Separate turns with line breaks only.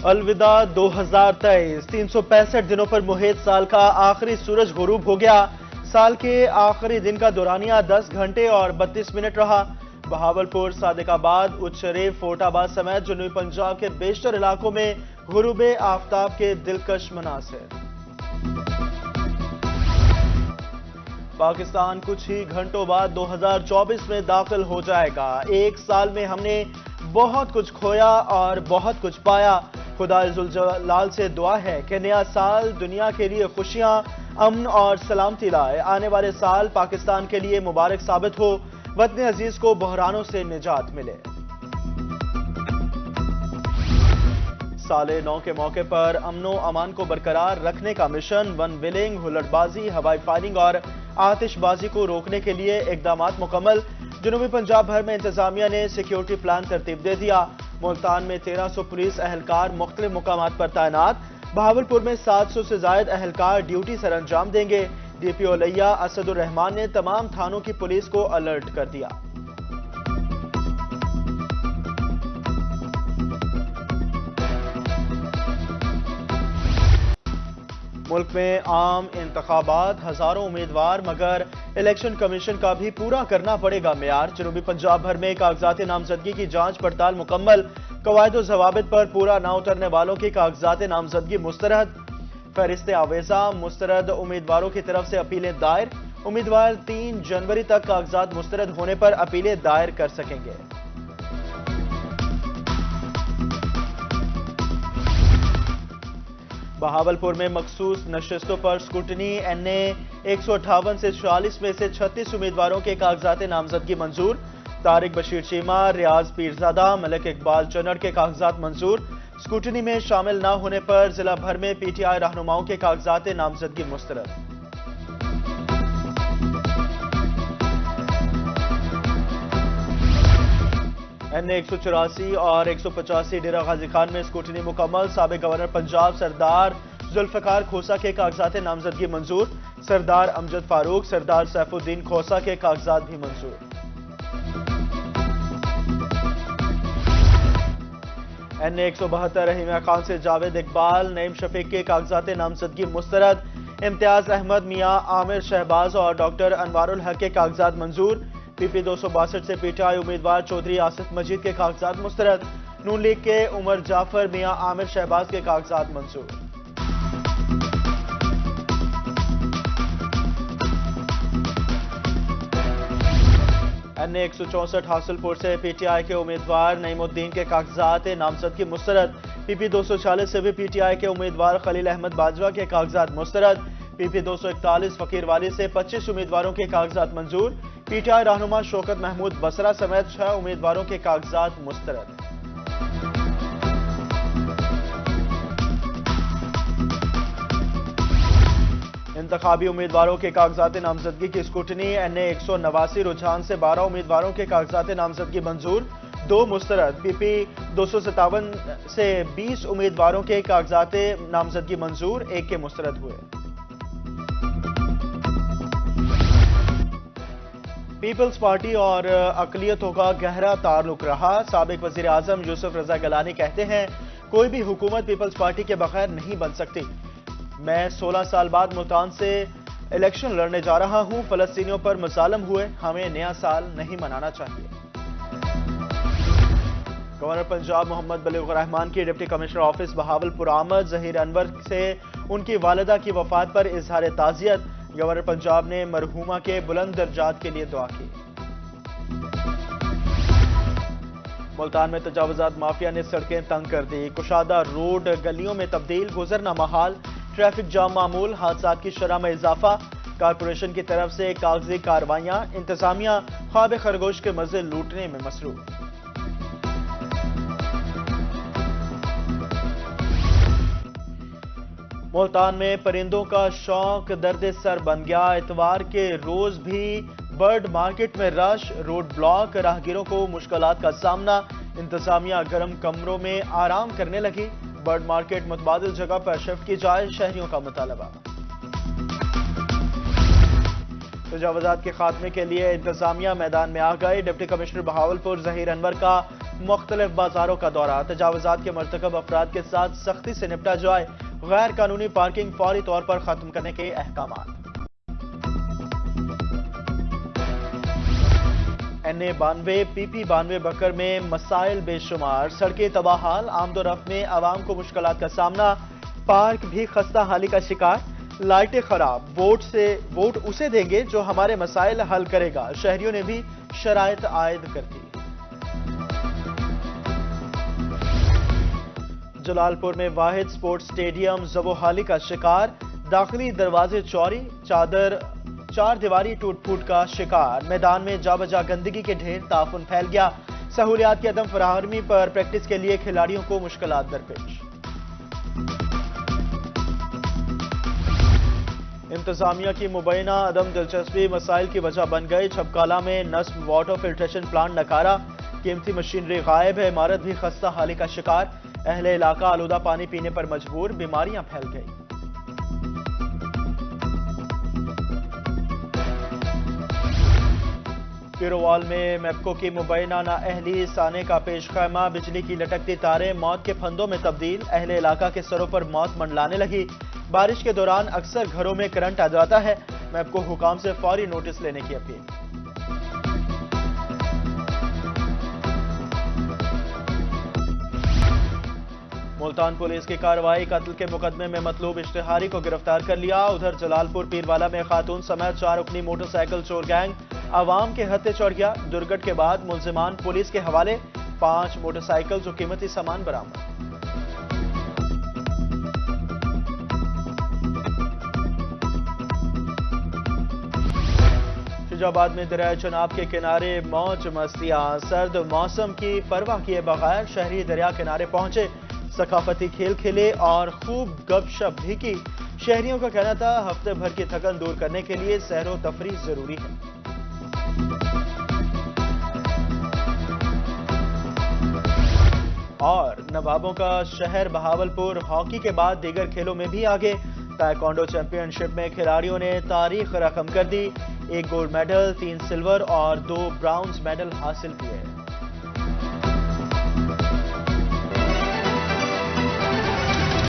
الوداع 2023 365 دنوں پر محیط سال کا آخری سورج غروب ہو گیا۔ سال کے آخری دن کا دورانیہ 10 گھنٹے اور 32 منٹ رہا۔ بہاولپور، صادق آباد، اچھریف، فورٹ آباد سمیت جنوبی پنجاب کے بیشتر علاقوں میں غروب آفتاب کے دلکش مناظر۔ پاکستان کچھ ہی گھنٹوں بعد 2024 میں داخل ہو جائے گا۔ ایک سال میں ہم نے بہت کچھ کھویا اور بہت کچھ پایا۔ خدا ذوالجلال سے دعا ہے کہ نیا سال دنیا کے لیے خوشیاں، امن اور سلامتی لائے۔ آنے والے سال پاکستان کے لیے مبارک ثابت ہو، وطن عزیز کو بحرانوں سے نجات ملے۔ سال نو کے موقع پر امن و امان کو برقرار رکھنے کا مشن، ون ولنگ، ہلڑ بازی، ہوائی فائرنگ اور آتش بازی کو روکنے کے لیے اقدامات مکمل۔ جنوبی پنجاب بھر میں انتظامیہ نے سیکیورٹی پلان ترتیب دے دیا۔ ملتان میں 1300 پولیس اہلکار مختلف مقامات پر تعینات۔ بہاولپور میں 700 سے زائد اہلکار ڈیوٹی سر انجام دیں گے۔ ڈی پی او لیا اسد الرحمان نے تمام تھانوں کی پولیس کو الرٹ کر دیا۔ ملک میں عام انتخابات، ہزاروں امیدوار، مگر الیکشن کمیشن کا بھی پورا کرنا پڑے گا معیار۔ جنوبی پنجاب بھر میں کاغذات نامزدگی کی جانچ پڑتال مکمل۔ قواعد و ضوابط پر پورا نہ اترنے والوں کی کاغذات نامزدگی مسترد۔ فہرست آویزاں مسترد امیدواروں کی طرف سے اپیلیں دائر۔ امیدوار 3 جنوری تک کاغذات مسترد ہونے پر اپیلیں دائر کر سکیں گے۔ بہاولپور میں مخصوص نشستوں پر سکوٹنی، این اے 158 سے 46 میں سے 36 امیدواروں کے کاغذات نامزدگی منظور۔ طارق بشیر چیمہ، ریاض پیرزادہ، ملک اقبال چنڑ کے کاغذات منظور۔ سکوٹنی میں شامل نہ ہونے پر ضلع بھر میں پی ٹی آئی رہنماؤں کے کاغذات نامزدگی مسترد۔ این اے 184 اور 185 ڈیرہ غازی خان میں سکوٹنی مکمل۔ سابق گورنر پنجاب سردار ذوالفقار کھوسہ کے کاغذات نامزدگی منظور۔ سردار امجد فاروق، سردار سیف الدین کھوسہ کے کاغذات بھی منظور۔ این اے 172 رحیمیہ خان سے جاوید اقبال، نعیم شفیق کے کاغذات نامزدگی مسترد۔ امتیاز احمد، میاں عامر شہباز اور ڈاکٹر انوار الحق کے کاغذات منظور۔ پی پی 262 سے پی ٹی آئی امیدوار چودھری آصف مجید کے کاغذات مسترد۔ نون لیگ کے عمر جعفر، میاں عامر شہباز کے کاغذات منظور۔ این اے 164 حاصل پور سے پی ٹی آئی کے امیدوار نعیم الدین کے کاغذات نامزدگی مسترد۔ پی پی 240 سے بھی پی ٹی آئی کے امیدوار خلیل احمد باجوہ کے کاغذات مسترد۔ پی پی 241 فقیر والی سے 25 امیدواروں کے کاغذات منظور۔ پی ٹی آئی رہنما شوکت محمود بصرہ سمیت 6 امیدواروں کے کاغذات مسترد۔ انتخابی امیدواروں کے کاغذات نامزدگی کی اسکروٹنی، این اے 189 رجحان سے 12 امیدواروں کے کاغذات نامزدگی منظور، 2 مسترد۔ پی پی 257 سے 20 امیدواروں کے کاغذات نامزدگی منظور، 1 کے مسترد ہوئے۔ پیپلز پارٹی اور اقلیتوں کا گہرا تعلق رہا۔ سابق وزیر اعظم یوسف رضا گیلانی کہتے ہیں، کوئی بھی حکومت پیپلز پارٹی کے بغیر نہیں بن سکتی۔ میں 16 سال بعد ملتان سے الیکشن لڑنے جا رہا ہوں۔ فلسطینیوں پر مظالم ہوئے، ہمیں نیا سال نہیں منانا چاہیے۔ گورنر پنجاب محمد بلیغ الرحمان کی ڈپٹی کمشنر آفس بہاولپور آمد۔ ظہیر انور سے ان کی والدہ کی وفات پر اظہار تعزیت۔ گورنر پنجاب نے مرحومہ کے بلند درجات کے لیے دعا کی۔ ملتان میں تجاوزات مافیا نے سڑکیں تنگ کر دی۔ کشادہ روڈ گلیوں میں تبدیل، گزرنا محال، ٹریفک جام معمول، حادثات کی شرح میں اضافہ۔ کارپوریشن کی طرف سے کاغذی کارروائیاں، انتظامیہ خواب خرگوش کے مزے لوٹنے میں مصروف۔ ملتان میں پرندوں کا شوق درد سر بن گیا۔ اتوار کے روز بھی برڈ مارکیٹ میں رش، روڈ بلاک، راہگیروں کو مشکلات کا سامنا۔ انتظامیہ گرم کمروں میں آرام کرنے لگی۔ برڈ مارکیٹ متبادل جگہ پر شفٹ کی جائے، شہریوں کا مطالبہ۔ تجاوزات کے خاتمے کے لیے انتظامیہ میدان میں آ گئی۔ ڈپٹی کمشنر بہاولپور ظہیر انور کا مختلف بازاروں کا دورہ، تجاوزات کے مرتکب افراد کے ساتھ سختی سے نپٹا جائے، غیر قانونی پارکنگ فوری طور پر ختم کرنے کے احکامات۔ NA92 PP92 بکر میں مسائل بے شمار، سڑکیں تباہ حال، آمد و رفت میں عوام کو مشکلات کا سامنا، پارک بھی خستہ حالی کا شکار، لائٹیں خراب، ووٹ اسے دیں گے جو ہمارے مسائل حل کرے گا، شہریوں نے بھی شرائط عائد کر دی۔ جلال پور میں واحد سپورٹ سٹیڈیم زبوحالی کا شکار، داخلی دروازے چوری، چار دیواری ٹوٹ پھوٹ کا شکار، میدان میں جا بجا گندگی کے ڈھیر، تعفن پھیل گیا، سہولیات کی عدم فراہمی پر پریکٹس کے لیے کھلاڑیوں کو مشکلات درپیش۔ انتظامیہ کی مبینہ عدم دلچسپی مسائل کی وجہ بن گئی، چھپکالہ میں نصب واٹر فلٹریشن پلانٹ نکارا، قیمتی مشینری غائب ہے، عمارت بھی خستہ حالی کا شکار، اہل علاقہ آلودہ پانی پینے پر مجبور، بیماریاں پھیل گئی۔ پیروال میں میپکو کی مبینہ نااہلی، سانے کا پیش خیمہ، بجلی کی لٹکتی تاریں موت کے پھندوں میں تبدیل، اہل علاقہ کے سروں پر موت منڈلانے لگی، بارش کے دوران اکثر گھروں میں کرنٹ آ جاتا ہے، میپکو حکام سے فوری نوٹس لینے کی اپیل۔ ملتان پولیس کی کارروائی، قتل کے مقدمے میں مطلوب اشتہاری کو گرفتار کر لیا، ادھر جلال پور پیروالا میں خاتون سمیت 4 رکنی موٹر سائیکل چور گینگ عوام کے ہتھے چڑھ گیا، درگھٹ کے بعد ملزمان پولیس کے حوالے، 5 موٹر سائیکل جو قیمتی سامان برآمد۔ شجاع آباد میں دریائے چناب کے کنارے موج مستیاں، سرد موسم کی پرواہ کیے بغیر شہری دریا کنارے پہنچے، ثقافتی کھیل کھیلے اور خوب گپ شپ بھی کی، شہریوں کا کہنا تھا ہفتے بھر کی تھکن دور کرنے کے لیے سیر و تفریح ضروری ہے۔ اور نوابوں کا شہر بہاولپور ہاکی کے بعد دیگر کھیلوں میں بھی آگے، تائیکوانڈو چیمپئن شپ میں کھلاڑیوں نے تاریخ رقم کر دی، 1 گولڈ میڈل، 3 سلور اور 2 برونز میڈل حاصل کیے۔